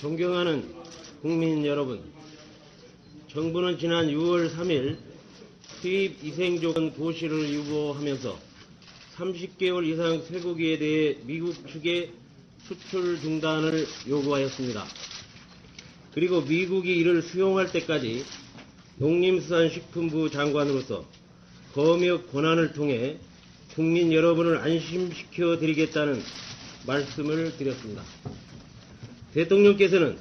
존경하는 국민 여러분, 정부는 지난 6월 3일 수입 이생조건 고시를 유보하면서 30개월 이상 쇠고기에 대해 미국 측에 수출 중단을 요구하였습니다. 그리고 미국이 이를 수용할 때까지 농림수산식품부 장관으로서 검역 권한을 통해 국민 여러분을 안심시켜 드리겠다는 말씀을 드렸습니다. 대통령께서는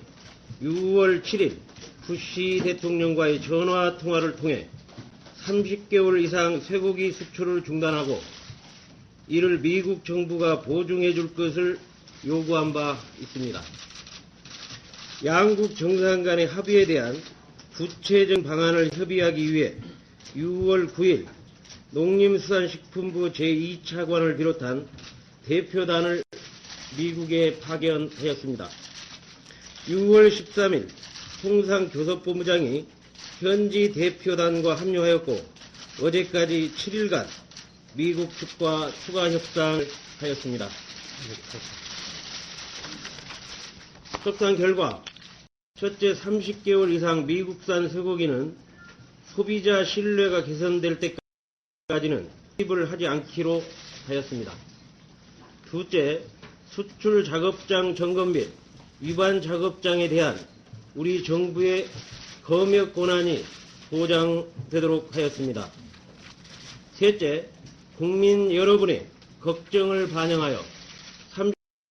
6월 7일 부시 대통령과의 전화 통화를 통해 30개월 이상 쇠고기 수출을 중단하고 이를 미국 정부가 보증해 줄 것을 요구한 바 있습니다. 양국 정상 간의 합의에 대한 구체적 방안을 협의하기 위해 6월 9일 농림수산식품부 제2차관을 비롯한 대표단을 미국에 파견하였습니다. 6월 13일 통상교섭본부장이 현지 대표단과 합류하였고 어제까지 7일간 미국 측과 추가 협상을 하였습니다. 협상 결과 첫째, 30개월 이상 미국산 쇠고기는 소비자 신뢰가 개선될 때까지는 수입을 하지 않기로 하였습니다. 둘째, 수출 작업장 점검 및 위반 작업장에 대한 우리 정부의 검역 권한이 보장되도록 하였습니다. 셋째, 국민 여러분의 걱정을 반영하여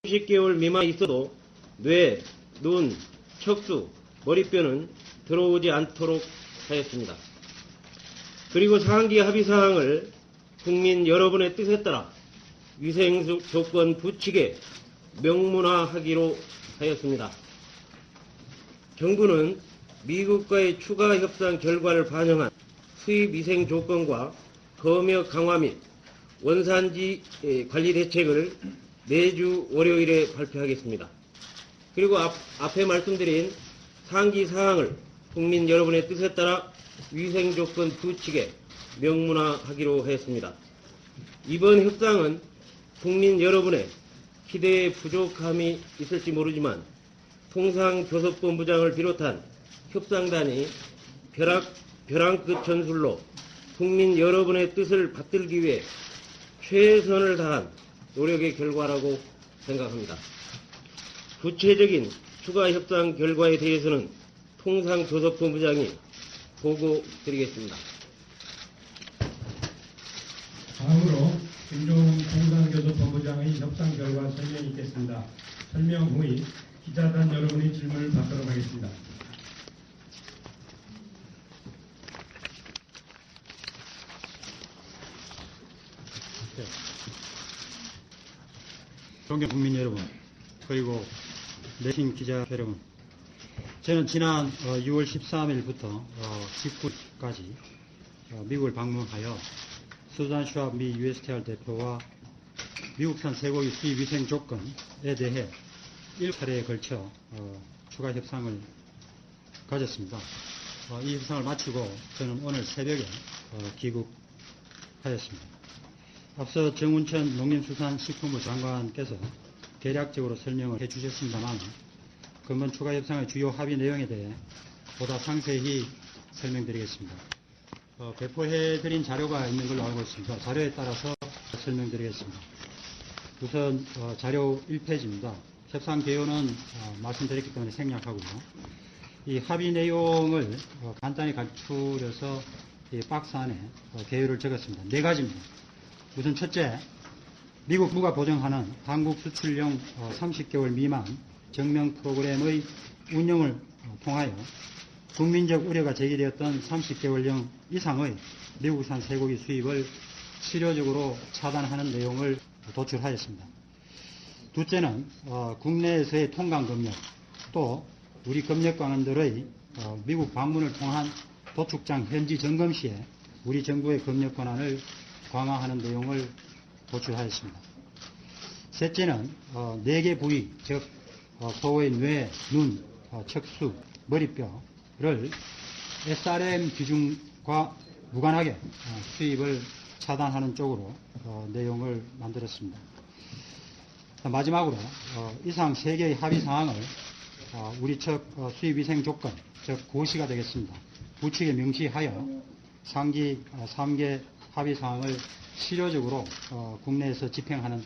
30개월 미만 있어도 뇌, 눈, 척수, 머리뼈는 들어오지 않도록 하였습니다. 그리고 상기 합의사항을 국민 여러분의 뜻에 따라 위생 조건 부칙에 명문화하기로 하였습니다. 정부는 미국과의 추가 협상 결과를 반영한 수입 위생 조건과 검역 강화 및 원산지 관리 대책을 매주 월요일에 발표하겠습니다. 그리고 앞에 말씀드린 상기 사항을 국민 여러분의 뜻에 따라 위생 조건 부칙에 명문화하기로 하였습니다. 이번 협상은 국민 여러분의 기대에 부족함이 있을지 모르지만 통상교섭본부장을 비롯한 협상단이 벼랑 끝 전술로 국민 여러분의 뜻을 받들기 위해 최선을 다한 노력의 결과라고 생각합니다. 구체적인 추가 협상 결과에 대해서는 통상교섭본부장이 보고드리겠습니다. 다음으로 김종훈 통상교섭본부장의 협상 결과 설명이 있겠습니다. 설명 후에 기자단 여러분의 질문을 받도록 하겠습니다. 존경 국민 여러분, 그리고 내신 기자 여러분, 저는 지난 6월 13일부터 19일까지 미국을 방문하여 수잔 슈왑 미 USTR 대표와 미국산 쇠고기 수입 위생 조건에 대해 1차례에 걸쳐 추가 협상을 가졌습니다. 이 협상을 마치고 저는 오늘 새벽에 귀국하였습니다. 앞서 정운천 농림수산식품부 장관께서 대략적으로 설명을 해주셨습니다만 금번 추가 협상의 주요 합의 내용에 대해 보다 상세히 설명드리겠습니다. 배포해드린 자료가 있는 걸로 알고 있습니다. 자료에 따라서 설명드리겠습니다. 우선 자료 1페이지입니다. 협상 개요는 말씀드렸기 때문에 생략하고요. 이 합의 내용을 간단히 간추려서 이 박스 안에 개요를 적었습니다. 네 가지입니다. 우선 첫째, 미국 정부가 보증하는 한국 수출용 30개월 미만 증명 프로그램의 운영을 통하여 국민적 우려가 제기되었던 30개월령 이상의 미국산 쇠고기 수입을 실효적으로 차단하는 내용을 도출하였습니다. 둘째는 국내에서의 통관 검역, 또 우리 검역관원들의 미국 방문을 통한 도축장 현지 점검 시에 우리 정부의 검역 권한을 강화하는 내용을 도출하였습니다. 셋째는 4개 부위, 즉 소의 뇌, 눈, 척수, 머리뼈를 SRM 기준과 무관하게 수입을 차단하는 쪽으로 내용을 만들었습니다. 마지막으로 이상 3개의 합의 사항을 우리 측 수입 위생 조건, 즉 고시가 되겠습니다. 부측에 명시하여 상기 3개 합의 사항을 실효적으로 국내에서 집행하는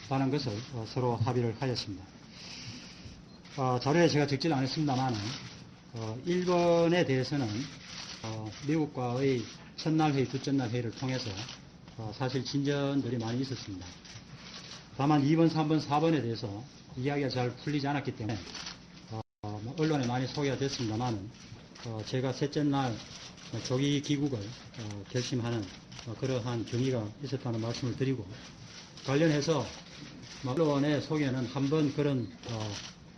것을 서로 합의를 하였습니다. 자료에 제가 적지는 않았습니다만 1번에 대해서는 미국과의 첫날 회의, 둘째날 회의를 통해서 사실 진전들이 많이 있었습니다. 다만 2번, 3번, 4번에 대해서 이야기가 잘 풀리지 않았기 때문에 언론에 많이 소개가 됐습니다만 제가 셋째 날 조기 귀국을 결심하는 그러한 경위가 있었다는 말씀을 드리고, 관련해서 언론의 소개는 한 번 그런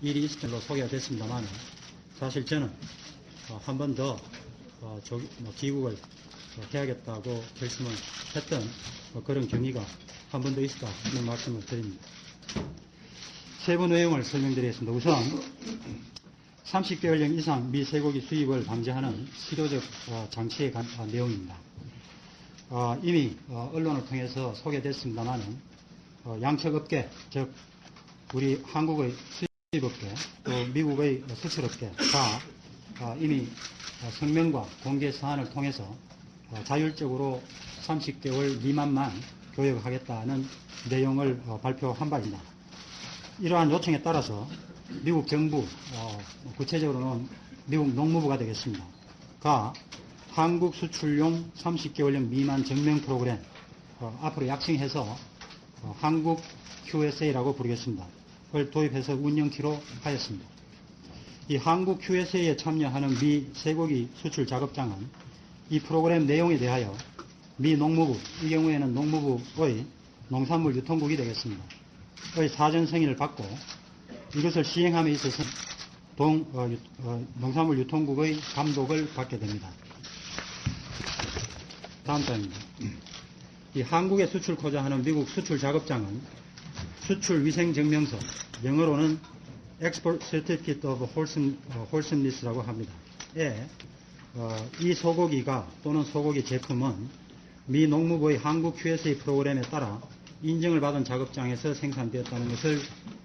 일이 있을 걸로 소개가 됐습니다만 사실 저는 한 번 더 귀국을 해야겠다고 결심을 했던 그런 경위가 한 번 더 있었다 하는 말씀을 드립니다. 세부 내용을 설명드리겠습니다. 우선 30개월령 이상 미 쇠고기 수입을 방지하는 실효적 장치의 내용입니다. 이미 언론을 통해서 소개됐습니다만 양측 업계, 즉 우리 한국의 수입업계 또 미국의 수출업계가 이미 성명과 공개 사안을 통해서 자율적으로 30개월 미만만 교역하겠다는 내용을 발표한 바입니다. 이러한 요청에 따라서 미국 정부, 구체적으로는 미국 농무부가 되겠습니다. 가 한국 수출용 30개월령 미만 증명 프로그램, 앞으로 약칭해서 한국 QSA라고 부르겠습니다. 을 도입해서 운영키로 하였습니다. 이 한국 QSA에 참여하는 미 쇠고기 수출 작업장은 이 프로그램 내용에 대하여 미 농무부, 이 경우에는 농무부의 농산물 유통국이 되겠습니다. 의 사전 승인을 받고 이것을 시행함에 있어서 농산물 유통국의 감독을 받게 됩니다. 다음 장입니다. 이 한국에 수출코자 하는 미국 수출 작업장은 수출 위생 증명서, 영어로는 Export Certificate of Wholesomeness라고 합니다. 이 소고기가 또는 소고기 제품은 미 농무부의 한국 QSA 프로그램에 따라 인정을 받은 작업장에서 생산되었다는 것을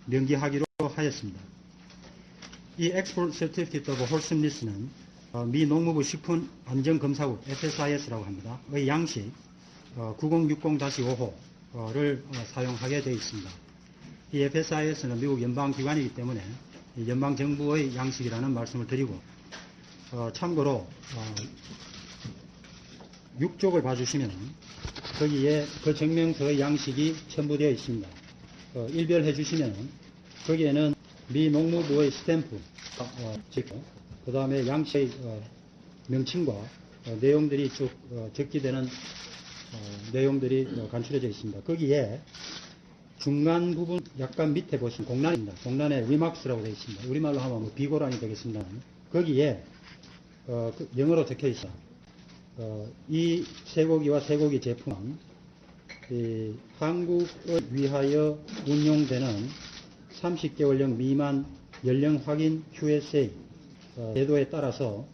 명기하기로 하였습니다. 이 Export Certificate of Wholesomeness는 미 농무부 식품안전검사국 FSIS라고 합니다. 의 양식 9060-5호를 사용하게 되어 있습니다. 이 FSIS는 미국 연방기관이기 때문에 연방정부의 양식이라는 말씀을 드리고, 참고로 6쪽을 봐주시면 거기에 그 증명서의 양식이 첨부되어 있습니다. 일별해 주시면 거기에는 미 농무부의 스탬프, 그 다음에 양식의 명칭과 내용들이 쭉 적기되는 내용들이 간추려져 있습니다. 거기에 중간 부분 약간 밑에 보시면 공란입니다. 공란에 리막스라고 되어 있습니다. 우리말로 하면 뭐 비고란이 되겠습니다. 거기에 영어로 적혀 있어. 이 쇠고기와 쇠고기 제품은 한국을 위하여 운용되는 30개월령 미만 연령 확인 QSA 제도에 따라서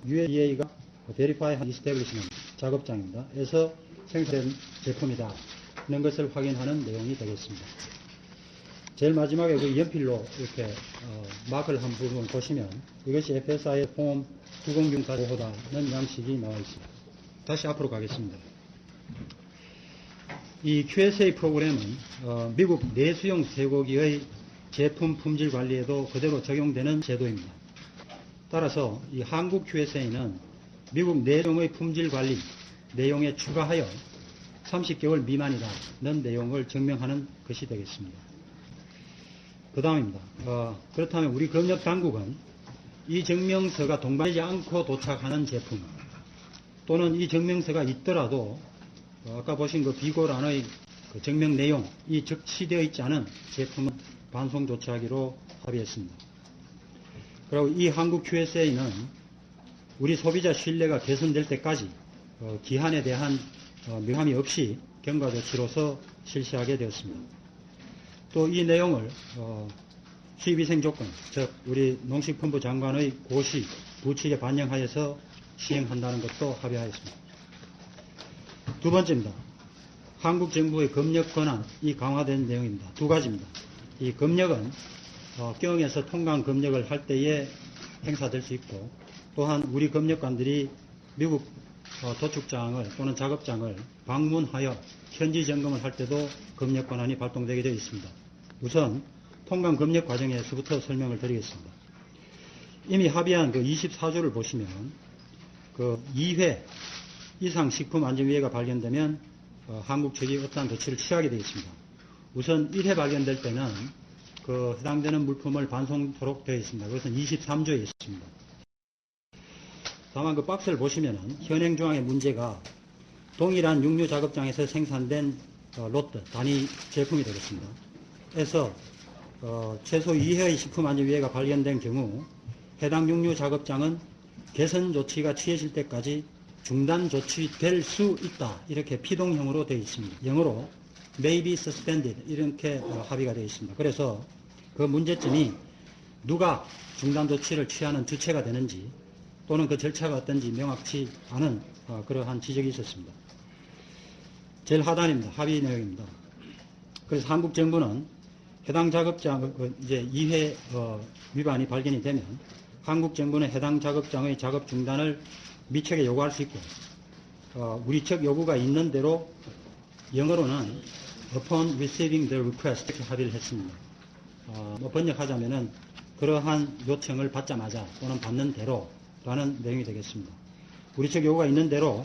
USDA가 Verify and Establishment 작업장입니다. 에서 생산된 제품이다 하는 것을 확인하는 내용이 되겠습니다. 제일 마지막에 그 연필로 이렇게 마크를 한 부분 보시면 이것이 FSI 폼 9064호다는 양식이 나와 있습니다. 다시 앞으로 가겠습니다. 이 QSA 프로그램은 미국 내수용 쇠고기의 제품 품질 관리에도 그대로 적용되는 제도입니다. 따라서 이 한국 QSA는 미국 내수용의 품질 관리 내용에 추가하여 30개월 미만이라는 내용을 증명하는 것이 되겠습니다. 그 다음입니다. 그렇다면 우리 검역 당국은 이 증명서가 동반되지 않고 도착하는 제품 또는 이 증명서가 있더라도 아까 보신 그 비고란의 그 증명 내용이 적시되어 있지 않은 제품은 반송 조치하기로 합의했습니다. 그리고 이 한국 QSA는 우리 소비자 신뢰가 개선될 때까지 기한에 대한 명함이 없이 경과 조치로서 실시하게 되었습니다. 또 이 내용을 수입위생 조건, 즉 우리 농식품부 장관의 고시, 부칙에 반영하여서 시행한다는 것도 합의하였습니다. 두 번째입니다. 한국 정부의 검역 권한이 강화된 내용입니다. 두 가지입니다. 이 검역은 경에서 통관 검역을 할 때에 행사될 수 있고, 또한 우리 검역관들이 미국 도축장을 또는 작업장을 방문하여 현지 점검을 할 때도 검역 권한이 발동되게 되어 있습니다. 우선 통관 검역 과정에서부터 설명을 드리겠습니다. 이미 합의한 그 24조를 보시면 그 2회 이상 식품안전위해가 발견되면 한국 측이 어떠한 조치를 취하게 되어 있습니다. 우선 1회 발견될 때는 그 해당되는 물품을 반송토록 되어 있습니다. 그것은 23조에 있습니다. 다만 그 박스를 보시면은 현행 조항의 문제가 동일한 육류 작업장에서 생산된 로트 단위 제품이 되겠습니다. 그래서 최소 2회의 식품안전위해가 발견된 경우 해당 육류 작업장은 개선 조치가 취해질 때까지 중단 조치될 수 있다. 이렇게 피동형으로 되어 있습니다. 영어로 may be suspended 이렇게 합의가 되어 있습니다. 그래서 그 문제점이 누가 중단 조치를 취하는 주체가 되는지 또는 그 절차가 어떤지 명확치 않은 그러한 지적이 있었습니다. 제일 하단입니다. 합의 내용입니다. 그래서 한국 정부는 해당 작업장 이제 2회 위반이 발견이 되면 한국 정부는 해당 작업장의 작업 중단을 미측에 요구할 수 있고 우리 측 요구가 있는 대로 영어로는 upon receiving the request 이렇게 합의를 했습니다. 번역하자면은 그러한 요청을 받자마자 또는 받는 대로 라는 내용이 되겠습니다. 우리 측 요구가 있는 대로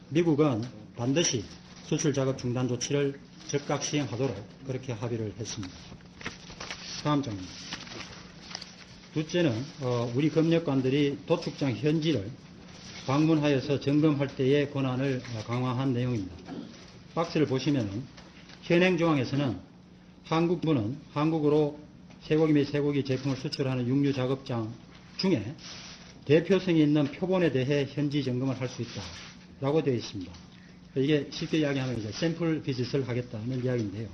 미국은 반드시 수출 작업 중단 조치를 즉각 시행하도록 그렇게 합의를 했습니다. 다음 장입니다. 둘째는 우리 검역관들이 도축장 현지를 방문하여서 점검할 때의 권한을 강화한 내용입니다. 박스를 보시면은 현행 조항에서는 한국부는 한국으로 쇠고기 및 쇠고기 제품을 수출하는 육류 작업장 중에 대표성이 있는 표본에 대해 현지 점검을 할 수 있다라고 되어 있습니다. 이게 쉽게 이야기하면 이제 샘플 비짓을 하겠다는 이야기인데요.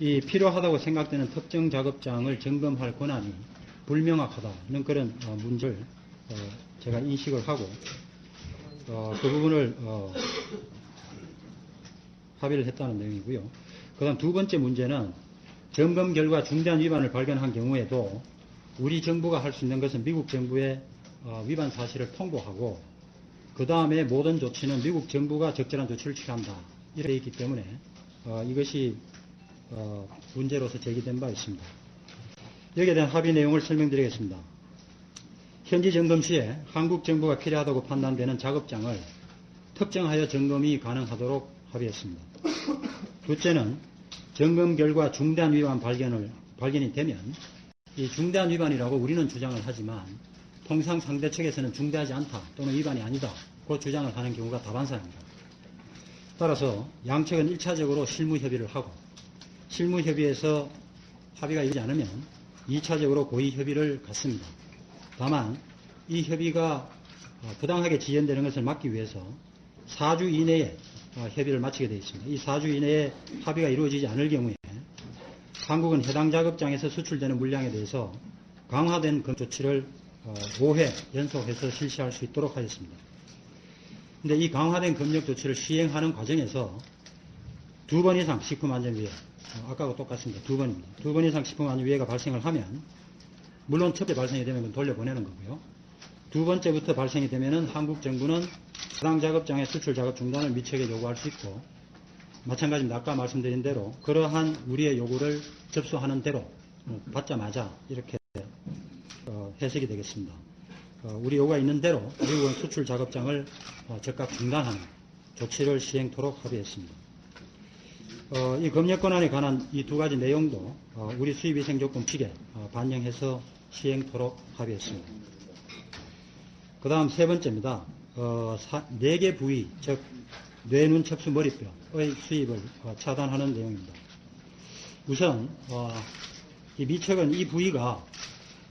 이 필요하다고 생각되는 특정 작업장을 점검할 권한이 불명확하다는 그런 문제를 제가 인식을 하고 그 부분을 합의를 했다는 내용이고요. 그 다음 두 번째 문제는 점검 결과 중대한 위반을 발견한 경우에도 우리 정부가 할 수 있는 것은 미국 정부의 위반 사실을 통보하고 그 다음에 모든 조치는 미국 정부가 적절한 조치를 취한다. 이렇게 되어 있기 때문에 이것이 문제로서 제기된 바 있습니다. 여기에 대한 합의 내용을 설명드리겠습니다. 현지 점검 시에 한국 정부가 필요하다고 판단되는 작업장을 특정하여 점검이 가능하도록 합의했습니다. 둘째는 점검 결과 중대한 위반 발견이 되면 이 중대한 위반이라고 우리는 주장을 하지만 통상 상대 측에서는 중대하지 않다 또는 위반이 아니다 그 주장을 하는 경우가 다반사입니다. 따라서 양측은 1차적으로 실무협의를 하고 실무협의에서 합의가 이루지 않으면 2차적으로 고의협의를 갖습니다. 다만 이 협의가 부당하게 지연되는 것을 막기 위해서 4주 이내에 협의를 마치게 되어 있습니다. 이 4주 이내에 합의가 이루어지지 않을 경우에 한국은 해당 작업장에서 수출되는 물량에 대해서 강화된 검 조치를 5회 연속해서 실시할 수 있도록 하였습니다. 그런데 이 강화된 검역 조치를 시행하는 과정에서 2번 이상 식품안전위해, 아까와 똑같습니다. 2번입니다. 2번 이상 식품안전위해가 발생을 하면 물론 첫째 발생이 되면 돌려보내는 거고요. 두 번째부터 발생이 되면은 한국 정부는 해당 작업장의 수출 작업 중단을 미책에 요구할 수 있고 마찬가지입니다. 아까 말씀드린 대로 그러한 우리의 요구를 접수하는 대로 받자마자 이렇게 해석이 되겠습니다. 우리 요구가 있는 대로 미국은 수출 작업장을 즉각 중단하는 조치를 시행토록 합의했습니다. 이 검역 권한에 관한 이 두 가지 내용도 우리 수입위생조건 측에 반영해서 시행토록 합의했습니다. 그 다음 세 번째입니다. 4개 부위, 즉 뇌, 눈, 척수, 머리뼈의 수입을 차단하는 내용입니다. 우선 이 미척은 이 부위가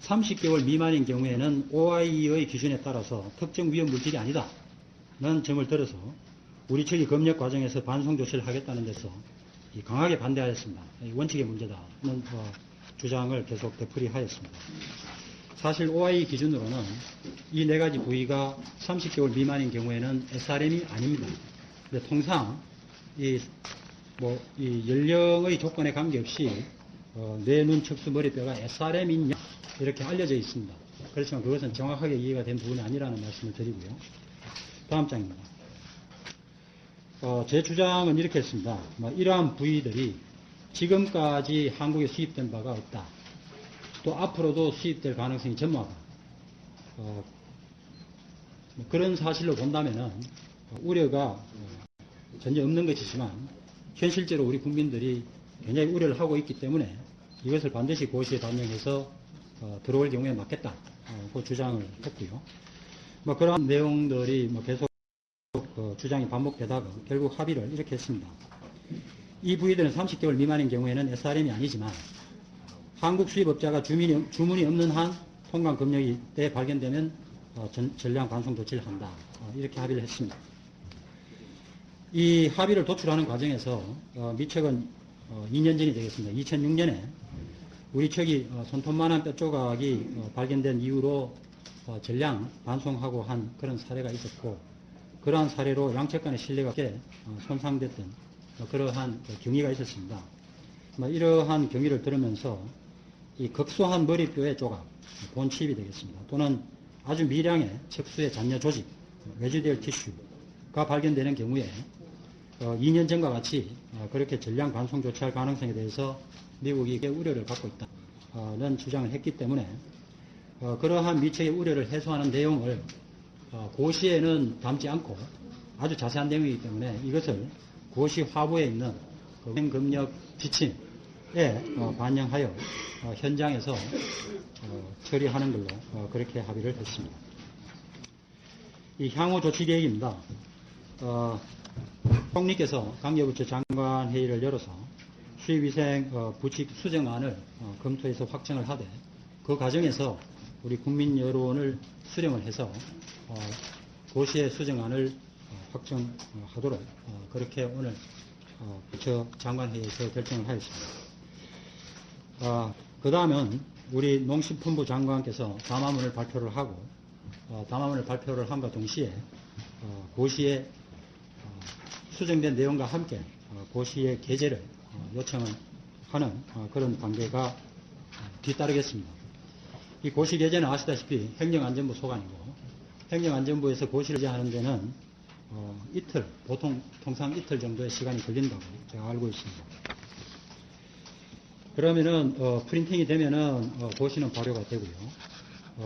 30개월 미만인 경우에는 OIE의 기준에 따라서 특정 위험 물질이 아니다는 점을 들어서 우리 측이 검역 과정에서 반송 조치를 하겠다는 데서 강하게 반대하였습니다. 원칙의 문제다는 주장을 계속 되풀이하였습니다. 사실 OIE 기준으로는 이 네 가지 부위가 30개월 미만인 경우에는 SRM이 아닙니다. 근데 통상 이 연령의 조건에 관계없이 뇌, 눈, 척수, 머리뼈가 SRM이냐 이렇게 알려져 있습니다. 그렇지만 그것은 정확하게 이해가 된 부분이 아니라는 말씀을 드리고요. 다음 장입니다. 제 주장은 이렇게 했습니다. 이러한 부위들이 지금까지 한국에 수입된 바가 없다. 또 앞으로도 수입될 가능성이 전무하다. 그런 사실로 본다면은 우려가 전혀 없는 것이지만 현실적으로 우리 국민들이 굉장히 우려를 하고 있기 때문에 이것을 반드시 고시에 반영해서 들어올 경우에 맞겠다. 그 주장을 했고요. 그러한 내용들이 계속 주장이 반복되다가 결국 합의를 이렇게 했습니다. 이 부위들은 30개월 미만인 경우에는 SRM이 아니지만 한국 수입업자가 주문이 없는 한 통관 검역이 때 발견되면 전량 반송 조치를 한다. 이렇게 합의를 했습니다. 이 합의를 도출하는 과정에서 미척은 2년 전이 되겠습니다. 2006년에 우리 척이 손톱만한 뼈 조각이 발견된 이후로 전량 반송하고 한 그런 사례가 있었고, 그러한 사례로 양측 간의 신뢰가 꽤 손상됐던 그러한 경위가 있었습니다. 이러한 경위를 들으면서 이 극소한 머리뼈의 조각, 본칩이 되겠습니다. 또는 아주 미량의 척수의 잔여 조직, 레지듀얼 티슈가 발견되는 경우에 2년 전과 같이 그렇게 전량 반송 조치할 가능성에 대해서 미국이 꽤 우려를 갖고 있다는 주장을 했기 때문에 그러한 미척의 우려를 해소하는 내용을 고시에는 담지 않고 아주 자세한 내용이기 때문에 이것을 고시 화부에 있는 검역 지침에 반영하여 현장에서 처리하는 걸로 그렇게 합의를 했습니다. 이 향후 조치 계획입니다. 총리께서 관계부처 장관 회의를 열어서 수입위생 부칙 수정안을 검토해서 확정을 하되 그 과정에서 우리 국민 여론을 수렴을 해서 고시의 수정안을 확정하도록 그렇게 오늘 부처 장관회의에서 결정을 하였습니다. 그 다음은 우리 농식품부 장관께서 담화문을 발표를 하고 담화문을 발표를 함과 동시에 고시의 수정된 내용과 함께 고시의 게재를 요청을 하는 그런 관계가 뒤따르겠습니다. 이 고시 게재는 아시다시피 행정안전부 소관이고 행정안전부에서 고시를 게재하는 데는 이틀, 통상 이틀 정도의 시간이 걸린다고 제가 알고 있습니다. 그러면은 프린팅이 되면은 고시는 발효가 되고요.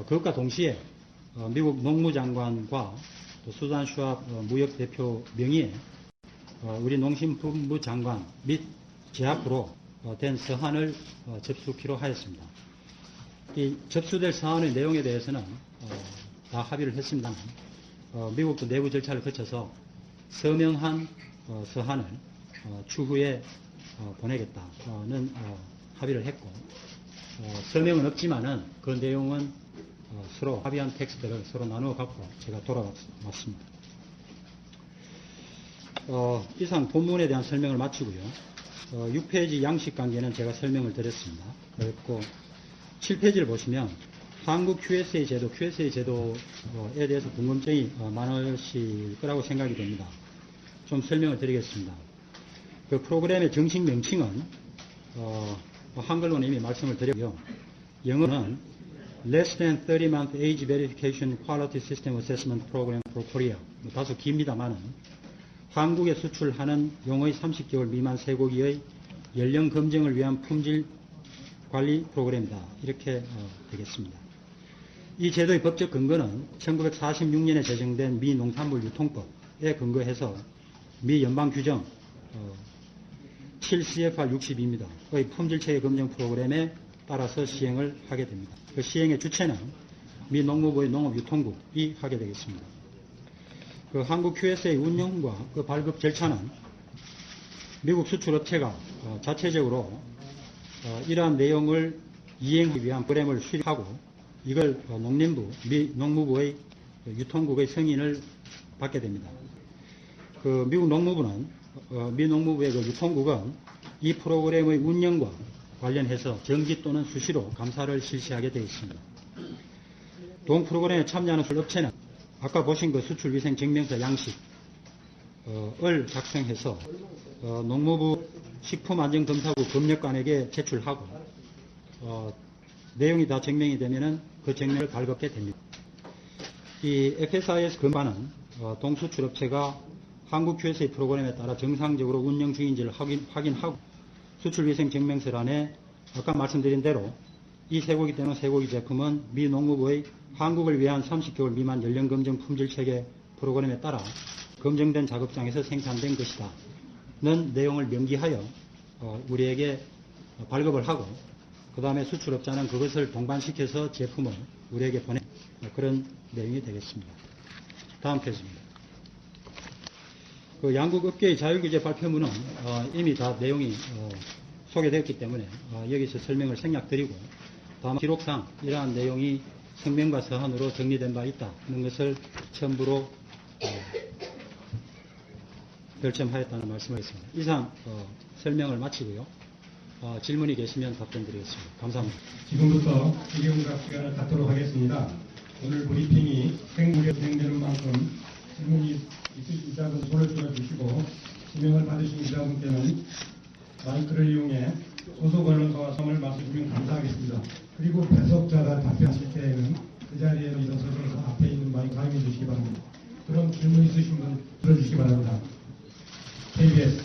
그것과 동시에 미국 농무장관과 또 수잔 슈왑 무역대표 명의의 우리 농식품부 장관 및 제 앞으로 된 서한을 접수키로 하였습니다. 이 접수될 사안의 내용에 대해서는 다 합의를 했습니다만 미국도 내부 절차를 거쳐서 서명한 서한을 추후에 보내겠다는 합의를 했고 서명은 없지만은 그 내용은 서로 합의한 텍스트를 서로 나누어 갖고 제가 돌아왔습니다. 이상 본문에 대한 설명을 마치고요. 6페이지 양식 관계는 제가 설명을 드렸습니다. 그랬고 7페이지를 보시면 한국 QSA 제도에 대해서 궁금증이 많으실 거라고 생각이 됩니다. 좀 설명을 드리겠습니다. 그 프로그램의 정식 명칭은 한글로는 이미 말씀을 드렸고요. 영어는 Less than 30-month Age Verification Quality System Assessment Program for Korea. 다소 깁니다만은 한국에 수출하는 용의 30개월 미만 쇠고기의 연령 검증을 위한 품질 관리 프로그램이다. 이렇게 되겠습니다. 이 제도의 법적 근거는 1946년에 제정된 미 농산물 유통법에 근거해서 미 연방 규정 7CFR 62입니다. 의 품질체계 검증 프로그램에 따라서 시행을 하게 됩니다. 그 시행의 주체는 미 농무부의 농업유통국이 하게 되겠습니다. 그 한국 QSA 운영과 그 발급 절차는 미국 수출업체가 자체적으로 이러한 내용을 이행하기 위한 프로그램을 수립하고 이걸 미 농무부의 유통국의 승인을 받게 됩니다. 그 미국 농무부는 미 농무부의 그 유통국은 이 프로그램의 운영과 관련해서 정기 또는 수시로 감사를 실시하게 되어 있습니다. 동 프로그램에 참여하는 업체는 아까 보신 그 수출위생증명서 양식을 작성해서 농무부 식품안전검사국 검역관에게 제출하고 내용이 다 증명이 되면은 그 증명을 발급게 됩니다. 이 FSIS 검사는 동수출업체가 한국 QSA 프로그램에 따라 정상적으로 운영 중인지를 확인하고 수출위생증명서 안에 아까 말씀드린 대로 이 쇠고기 또는 쇠고기 제품은 미 농무부의 한국을 위한 30개월 미만 연령검증 품질체계 프로그램에 따라 검증된 작업장에서 생산된 것이다 는 내용을 명기하여 우리에게 발급을 하고 그 다음에 수출업자는 그것을 동반시켜서 제품을 우리에게 보내 그런 내용이 되겠습니다. 다음 페이지입니다. 그 양국 업계의 자율규제 발표문은 이미 다 내용이 소개되었기 때문에 여기서 설명을 생략드리고 다만 기록상 이러한 내용이 성명과 서한으로 정리된 바 있다는 것을 첨부로 결정하였다는 말씀을 했습니다. 이상 설명을 마치고요. 질문이 계시면 답변드리겠습니다. 감사합니다. 지금부터 질의응답 시간을 갖도록 하겠습니다. 오늘 브리핑이 생물에 진행되는 만큼 질문이 있으신 자분 손을 들어주시고 지명을 받으신 기자분께는 마이크를 이용해 소속 언론사와 성을 말씀주시면 감사하겠습니다. 그리고 배석자가 답변하실 때에는 그 자리에 일어서서 앞에 있는 마이크 사용해 주시기 바랍니다. 그럼 질문 있으신 분 들어주시기 바랍니다. KBS